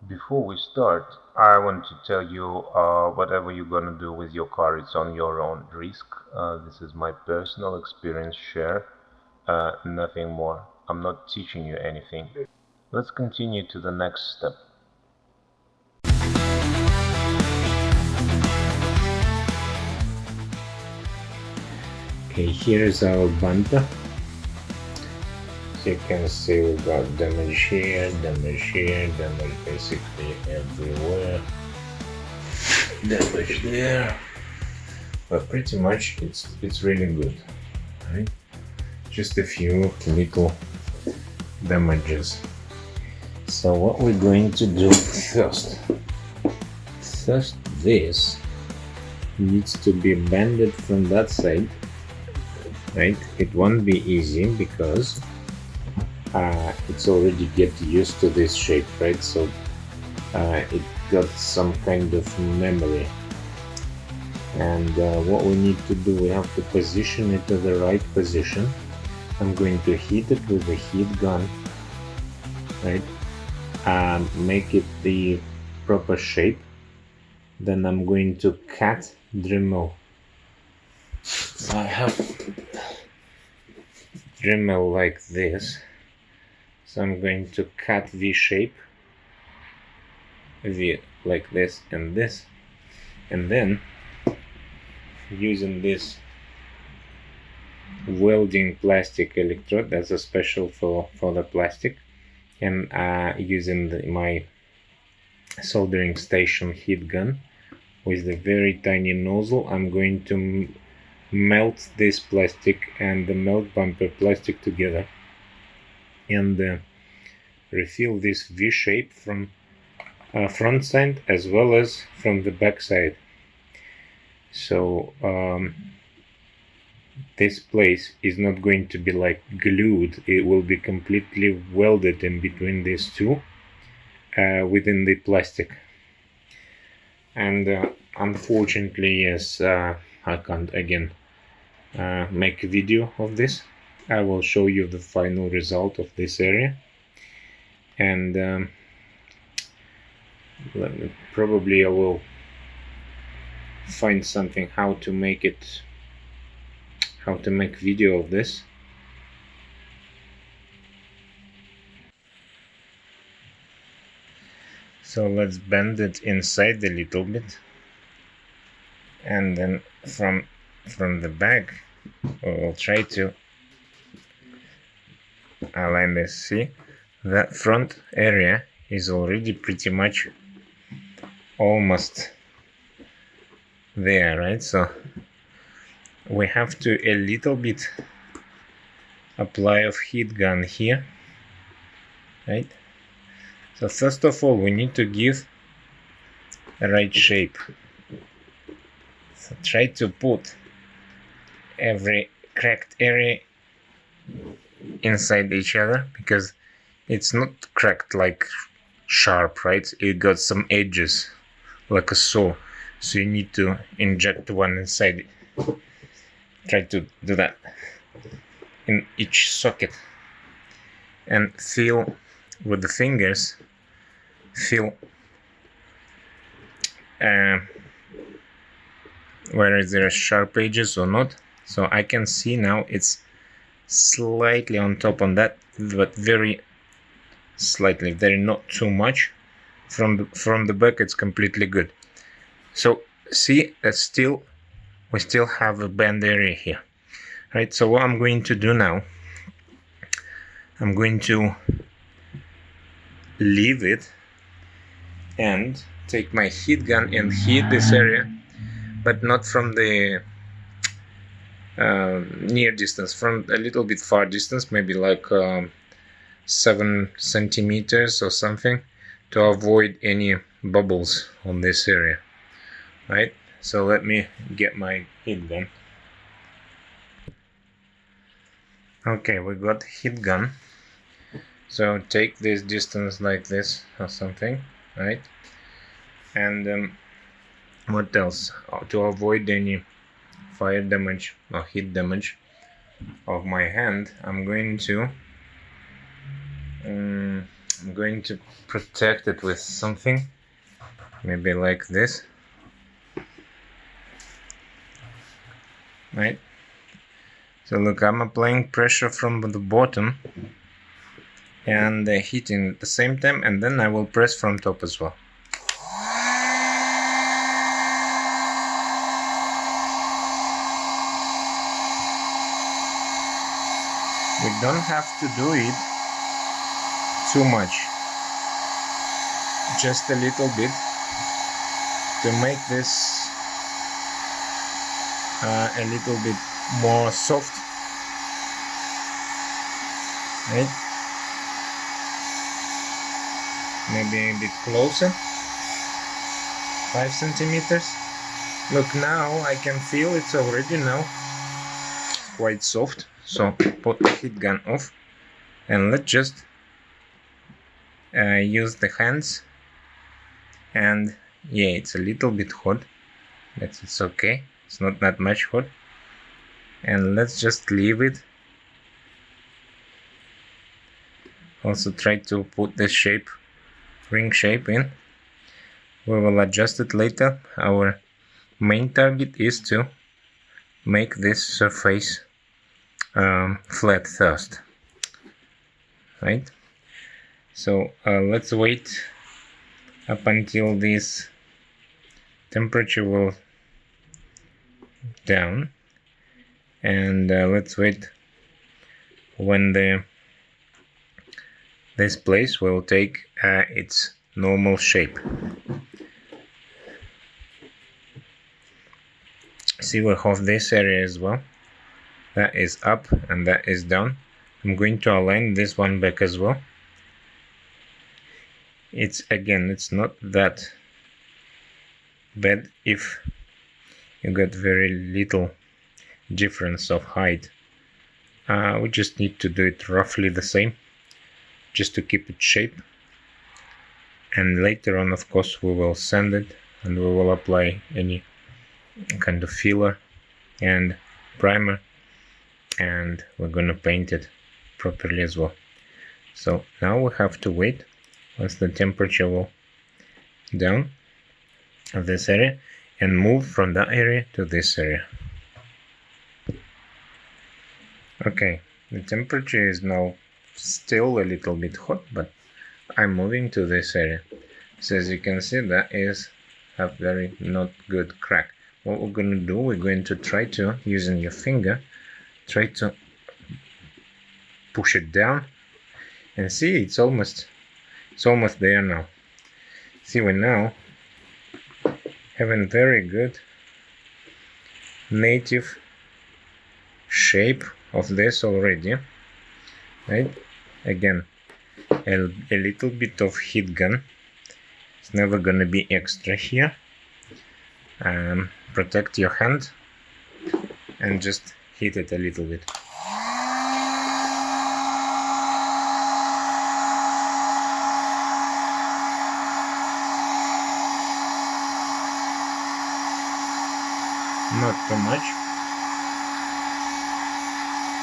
Before we start, I want to tell you whatever you're gonna do with your car, it's on your own risk. This is my personal experience share, nothing more. I'm not teaching you anything. Let's continue to the next step. Okay, here's our bumper. As you can see, we got damage here, damage basically everywhere, damage there, but pretty much it's really good, right? Just a few little damages. So what we're going to do first, this needs to be bended from that side, right? It won't be easy because it's already get used to this shape, right? So it got some kind of memory, and what we need to do, we have to position it to the right position. I'm going to heat it with a heat gun, right? Make it the proper shape. Then I'm going to cut Dremel. I have Dremel like this, so I'm going to cut V shape, V like this, and then using this welding plastic electrode, that's a special for the plastic, and using my soldering station heat gun with the very tiny nozzle, I'm going to melt this plastic and the melt bumper plastic together and refill this V shape from front side as well as from the back side. So this place is not going to be like glued, it will be completely welded in between these two within the plastic. And unfortunately, yes, I can't again make a video of this. I will show you the final result of this area, and probably I will find something how to make video of this. So let's bend it inside a little bit, and then from the back we'll try to align this. See, that front area is already pretty much almost there, right? So we have to a little bit apply of heat gun here, right? So first of all, we need to give a right shape. So try to put every cracked area inside each other, because it's not cracked like sharp, right? It got some edges like a saw, so you need to inject one inside it. Try to do that in each socket and feel with the fingers, feel whether there are sharp edges or not. So I can see now it's slightly on top on that, but very slightly, very not too much. From the back it's completely good. So see that we still have a bend area here, right? So what I'm going to do now, I'm going to leave it and take my heat gun and heat this area, but not from the near distance, from a little bit far distance, maybe like 7 centimeters or something, to avoid any bubbles on this area, right? So let me get my heat gun. Okay, we got heat gun. So take this distance like this or something, right? And what else? To avoid any fire damage or heat damage of my hand, I'm going to I'm going to protect it with something, maybe like this, right? So look, I'm applying pressure from the bottom and heating at the same time, and then I will press from top as well. We don't have to do it too much, just a little bit to make this a little bit more soft, right? Maybe a bit closer, 5 centimeters. Look, now I can feel it's already now quite soft. So put the heat gun off and let's just use the hands. And yeah, it's a little bit hot, but it's okay, it's not that much hot. And let's just leave it. Also try to put this shape, ring shape in. We will adjust it later. Our main target is to make this surface flat first, right? So let's wait up until this temperature will down, and let's wait when this place will take its normal shape. See, we have this area as well, that is up and that is down. I'm going to align this one back as well. It's not that bad if you got very little difference of height. We just need to do it roughly the same, just to keep it shape. And later on, of course, we will sand it and we will apply any kind of filler and primer, and we're gonna paint it properly as well. So now we have to wait once the temperature will down of this area and move from that area to this area. Okay, the temperature is now still a little bit hot, but I'm moving to this area. So as you can see, that is a very not good crack. What we're going to do, we're going to try to, using your finger, try to push it down, and see, it's almost there now. See, we're now having very good native shape of this already, right? Again, a little bit of heat gun. It's never gonna be extra here. Protect your hand and just heat it a little bit. Not too much,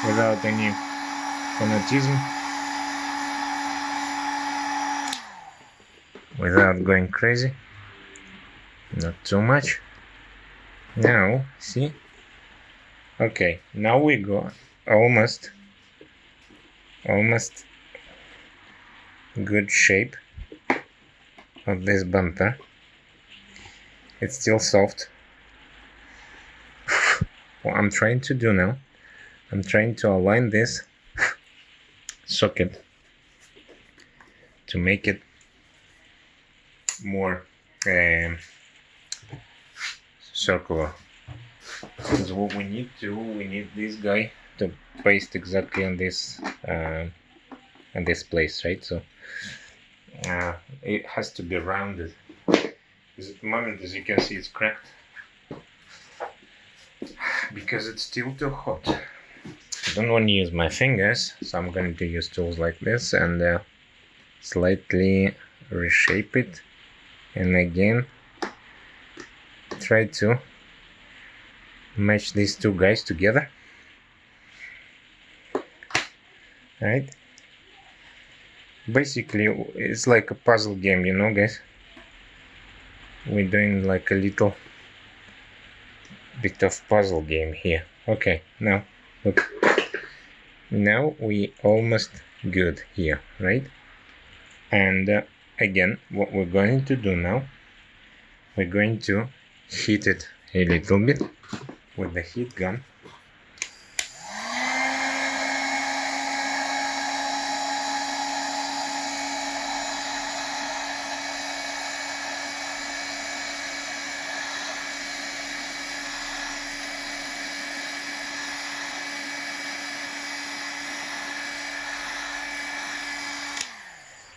without any fanatism, without going crazy. Not too much. Now, see? Okay, now we go almost good shape of this bumper. It's still soft. What I'm trying to do now, I'm trying to align this socket to make it more circular. So what we need this guy to paste exactly on this place, right? So it has to be rounded, because at the moment, as you can see, it's cracked because it's still too hot. I don't want to use my fingers, so I'm going to use tools like this and slightly reshape it, and again try to match these two guys together. Right? Basically, it's like a puzzle game, you know, guys. We're doing like a little bit of puzzle game here. Okay, now look. Now we almost good here, right? And again, what we're going to do now, we're going to heat it a little bit with the heat gun.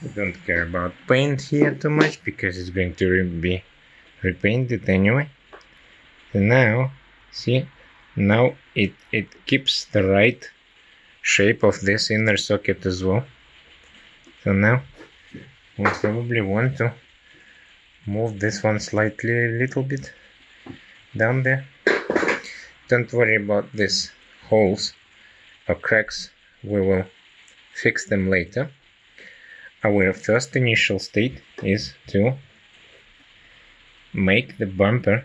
We don't care about paint here too much because it's going to be repainted anyway. So now, see, now it keeps the right shape of this inner socket as well. So now we probably want to move this one slightly a little bit down there. Don't worry about these holes or cracks, we will fix them later. Our first initial state is to make the bumper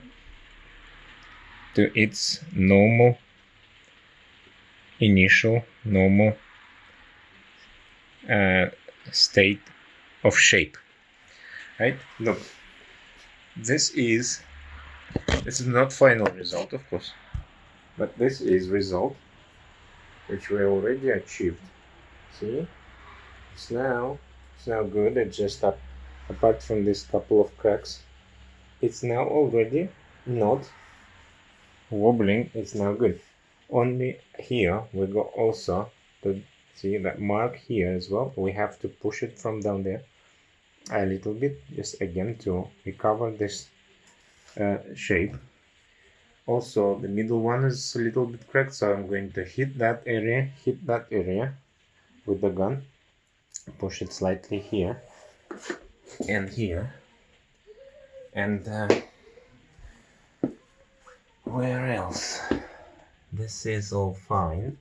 to its normal initial normal state of shape, right? Look, this is not final result, of course, but this is result which we already achieved. See, it's now good. It's just apart from this couple of cracks, it's now already not wobbling. It's now good. Only here we go also to see that mark here as well. We have to push it from down there a little bit, just again to recover this shape. Also, the middle one is a little bit cracked, so I'm going to hit that area with the gun, push it slightly here and here, and where else? This is all fine.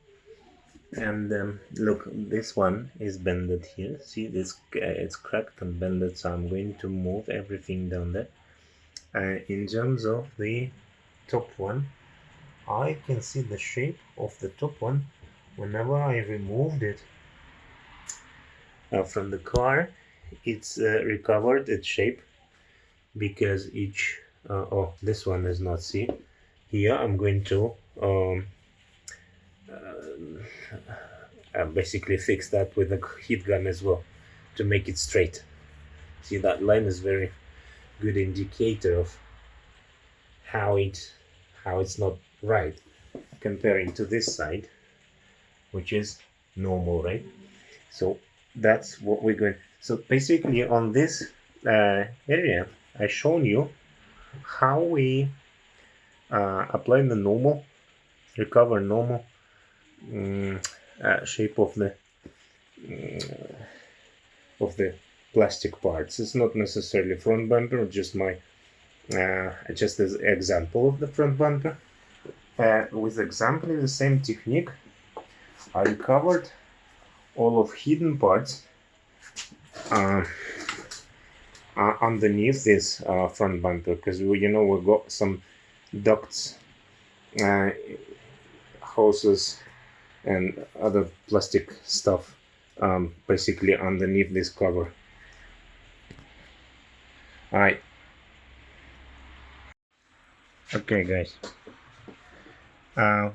And look, this one is bended here. See, this it's cracked and bended, so I'm going to move everything down there. In terms of the top one, I can see the shape of the top one whenever I removed it from the car. It's recovered its shape because each oh, this one is not. See, here I'm going to basically fix that with a heat gun as well to make it straight. See, that line is very good indicator of how it's not right, comparing to this side, which is normal, right? So that's what we're going. So basically on this area I've shown you how we apply the normal, recover normal shape of the plastic parts. It's not necessarily front bumper, just my just as example of the front bumper. With exactly the same technique, I recovered all of hidden parts underneath this front bumper, because we got some ducts, hoses, and other plastic stuff basically underneath this cover. Alright. Okay, guys.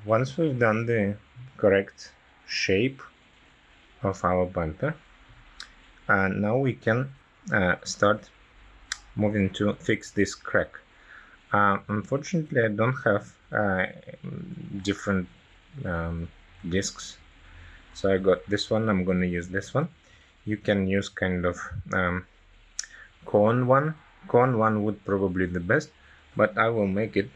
Once we've done the correct shape of our bumper, now we can start moving to fix this crack. Unfortunately, I don't have different discs, so I got this one. I'm going to use this one. You can use kind of cone one. Cone one would probably be the best, but I will make it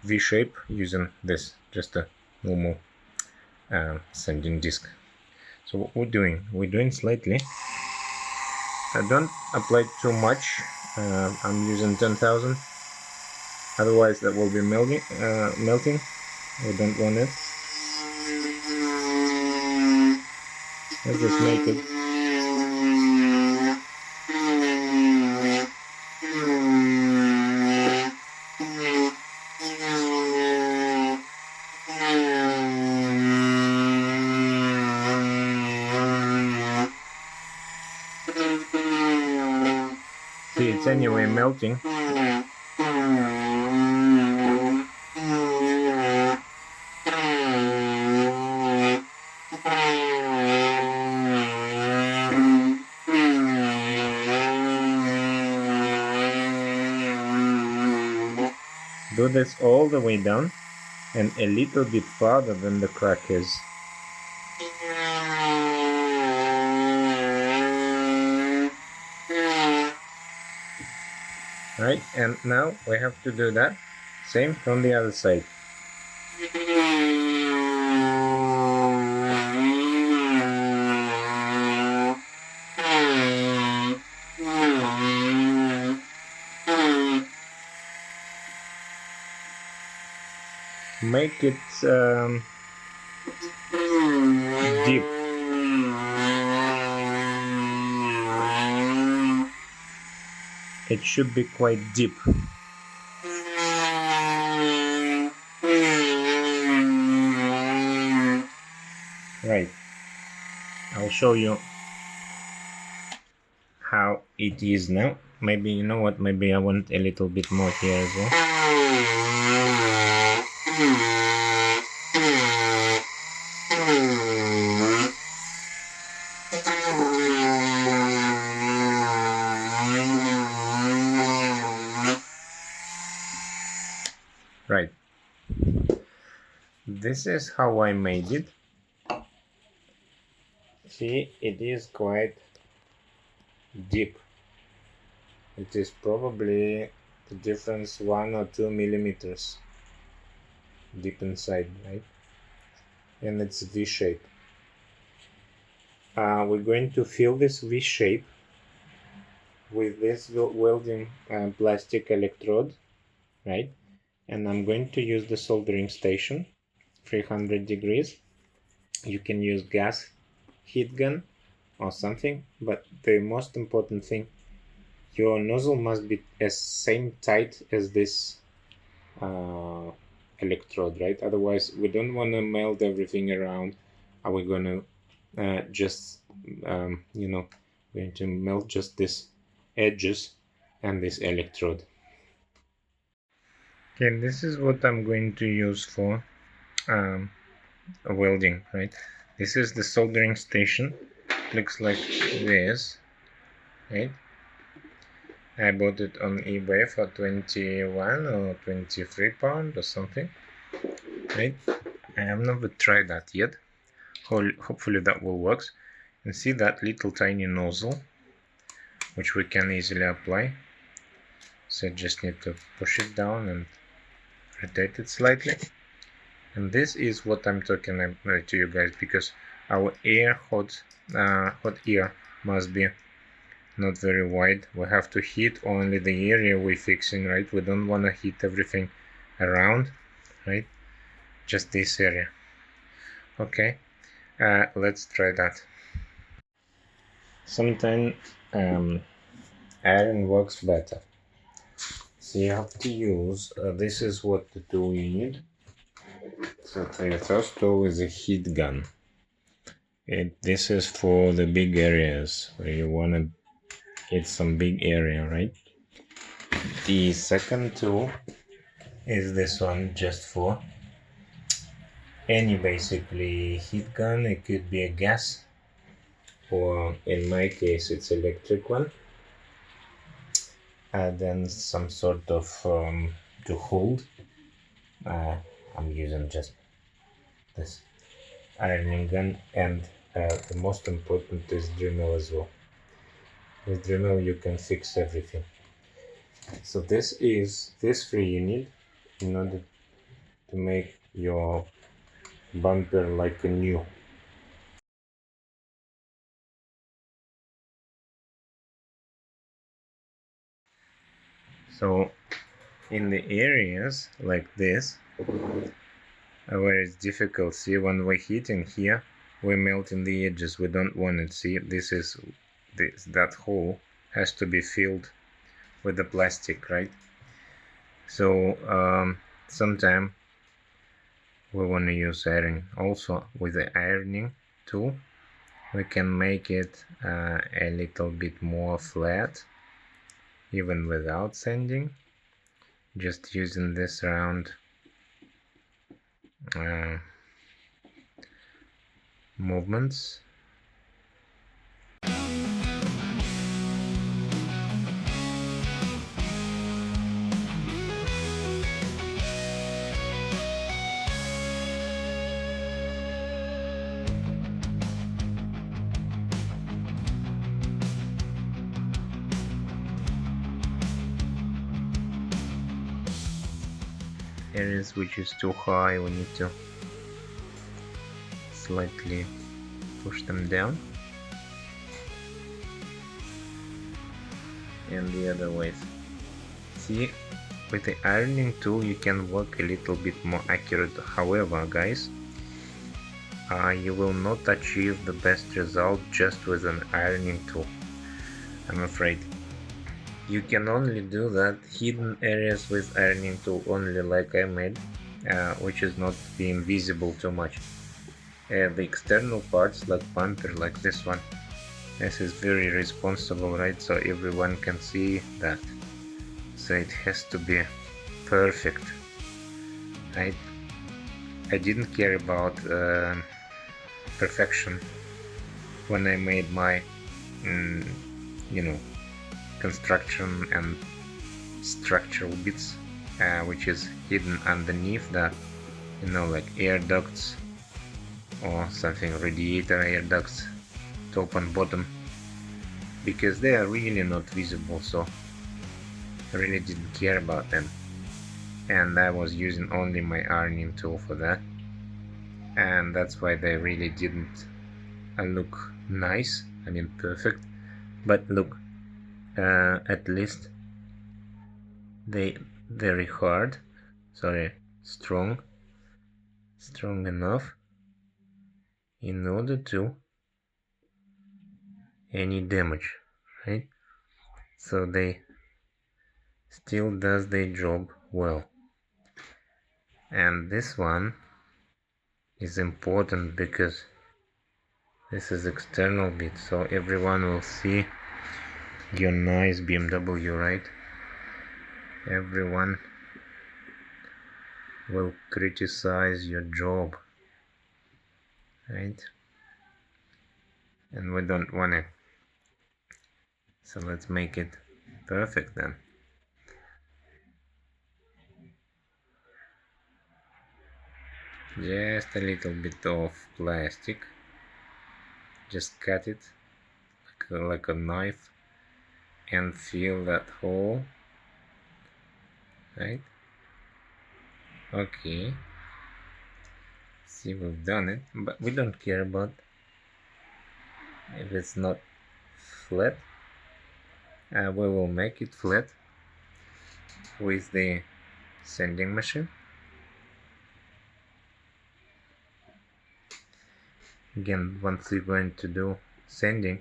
V-shape using this, just a normal sanding disc. So what we're doing slightly. I don't apply too much. I'm using 10,000. Otherwise, that will be melting. We don't want it. Let's just make it. See, it's anyway melting. Do this all the way down and a little bit farther than the crack is. Right, and now we have to do that same from the other side. Make it deep. It should be quite deep. Right. I'll show you how it is now. Maybe, you know what, maybe I want a little bit more here as well. Right. This is how I made it. See, it is quite deep. It is probably the difference 1 or 2 millimeters deep inside, right? And it's V shape. We're going to fill this V shape with this welding plastic electrode, right? And I'm going to use the soldering station, 300 degrees. You can use gas heat gun or something, but the most important thing, your nozzle must be as same tight as this electrode, right? Otherwise, we don't want to melt everything around. Are we going to just, you know, going to melt just this edges and this electrode. Okay, this is what I'm going to use for welding, right? This is the soldering station. Looks like this, right? I bought it on eBay for 21 or 23 pounds or something, right? I have never tried that yet. Hopefully that will work. And see that little tiny nozzle, which we can easily apply. So just need to push it down and rotate it slightly. And this is what I'm talking about to you guys, because our hot air must be not very wide. We have to heat only the area we're fixing, right? We don't want to heat everything around, right? Just this area. Okay, let's try that. Sometimes iron works better. So you have to use, this is what the tool you need. So the first tool is a heat gun. This is for the big areas where you want to hit some big area, right? The second tool is this one, just for any basically heat gun. It could be a gas, or in my case it's electric one. And then some sort of to hold. I'm using just this ironing gun, and the most important is Dremel as well. With Dremel you can fix everything. So this is this three you need in order to make your bumper like a new. So in the areas like this where it's difficult, see when we're hitting here, we're melting the edges. We don't want it. See, that hole has to be filled with the plastic, right? So sometime we want to use iron. Also, with the ironing tool, we can make it a little bit more flat, even without sanding, just using this round movements. Areas which is too high, we need to slightly push them down, and the other ways. See, with the ironing tool you can work a little bit more accurate. However, guys, you will not achieve the best result just with an ironing tool, I'm afraid. You can only do that hidden areas with ironing tool only, like I made, which is not being visible too much. The external parts, like bumper, like this one, this is very responsible, right? So everyone can see that. So it has to be perfect, right? I didn't care about perfection when I made my, construction and structural bits, which is hidden underneath that, like air ducts or something, radiator air ducts, top and bottom, because they are really not visible. So I really didn't care about them, and I was using only my ironing tool for that, and that's why they really didn't look nice, I mean perfect. But look, at least they very hard, strong enough in order to any damage, right? So they still does their job well. And this one is important because this is external bit, so everyone will see your nice BMW, right? Everyone will criticize your job, right? And we don't want it. So let's make it perfect then. Just a little bit of plastic, just cut it like a knife and fill that hole, right? Okay, see, we've done it, but we don't care about if it's not flat. We will make it flat with the sanding machine. Again, once you're going to do sanding,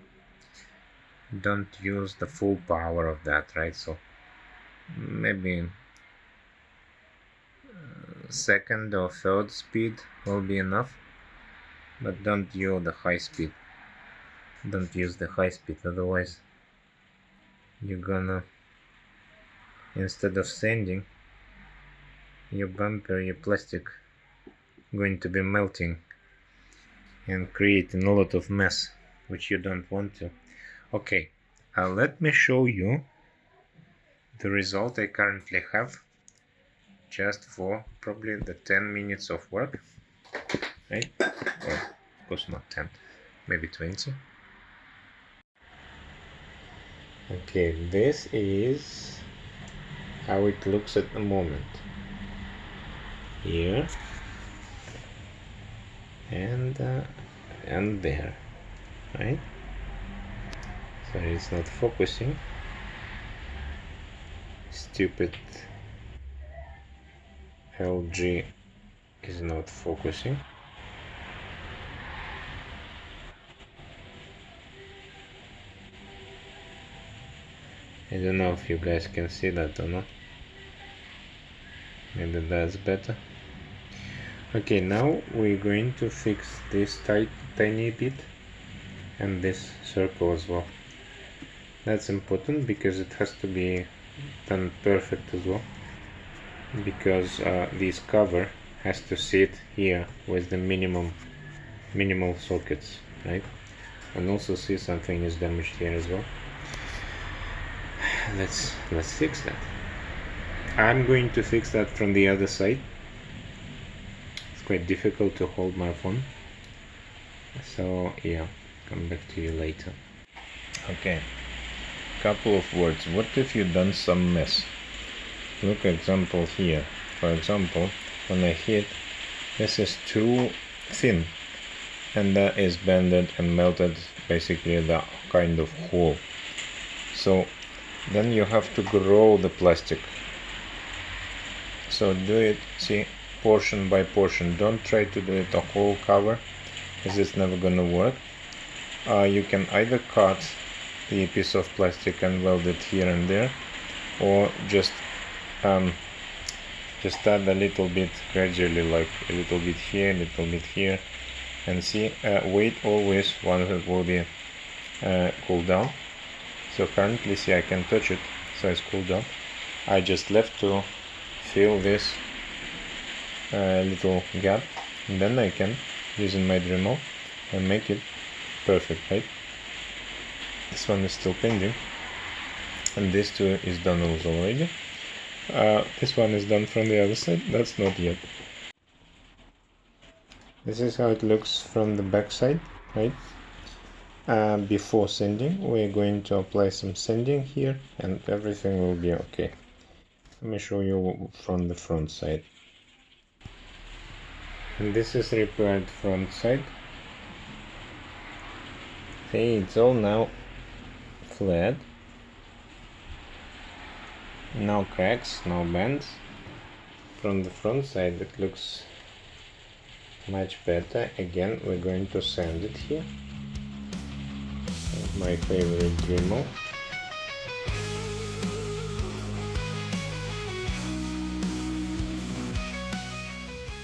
don't use the full power of that, right? So maybe second or third speed will be enough, but don't use the high speed. Don't use the high speed, otherwise you're gonna, instead of sanding, your bumper, your plastic, going to be melting and creating a lot of mess, which you don't want to. Okay, let me show you the result I currently have, just for probably the 10 minutes of work, right? Or of course not 10, maybe 20. Okay, this is how it looks at the moment. Here and there, right? Sorry, it's not focusing. Stupid LG is not focusing. I don't know if you guys can see that or not. Maybe that's better. Okay, now we're going to fix this tiny bit and this circle as well. That's important because it has to be done perfect as well, because this cover has to sit here with the minimal sockets, right? And also see something is damaged here as well. Let's fix that. I'm going to fix that from the other side. It's quite difficult to hold my phone, so yeah, come back to you later. Okay, couple of words. What if you done some mess? Look example here. For example, when I hit, this is too thin, and that is bended and melted basically the kind of hole. So then you have to grow the plastic. So do it, see, portion by portion. Don't try to do it a whole cover, because it's never gonna work. You can either cut the piece of plastic and weld it here and there, or just add a little bit gradually, like a little bit here, a little bit here, and see, wait always once it will be cooled down. So currently, see, I can touch it, so it's cooled down. I just left to fill this little gap, and then I can, using my Dremel, and make it perfect, right? This one is still pending, and this too is done also already. This one is done from the other side, that's not yet. This is how it looks from the back side, right? Before sanding, we're going to apply some sanding here, and everything will be okay. Let me show you from the front side. And this is repaired front side. See, it's all now flat. No cracks, no bends. From the front side it looks much better. Again, we're going to sand it here. My favorite Dremel.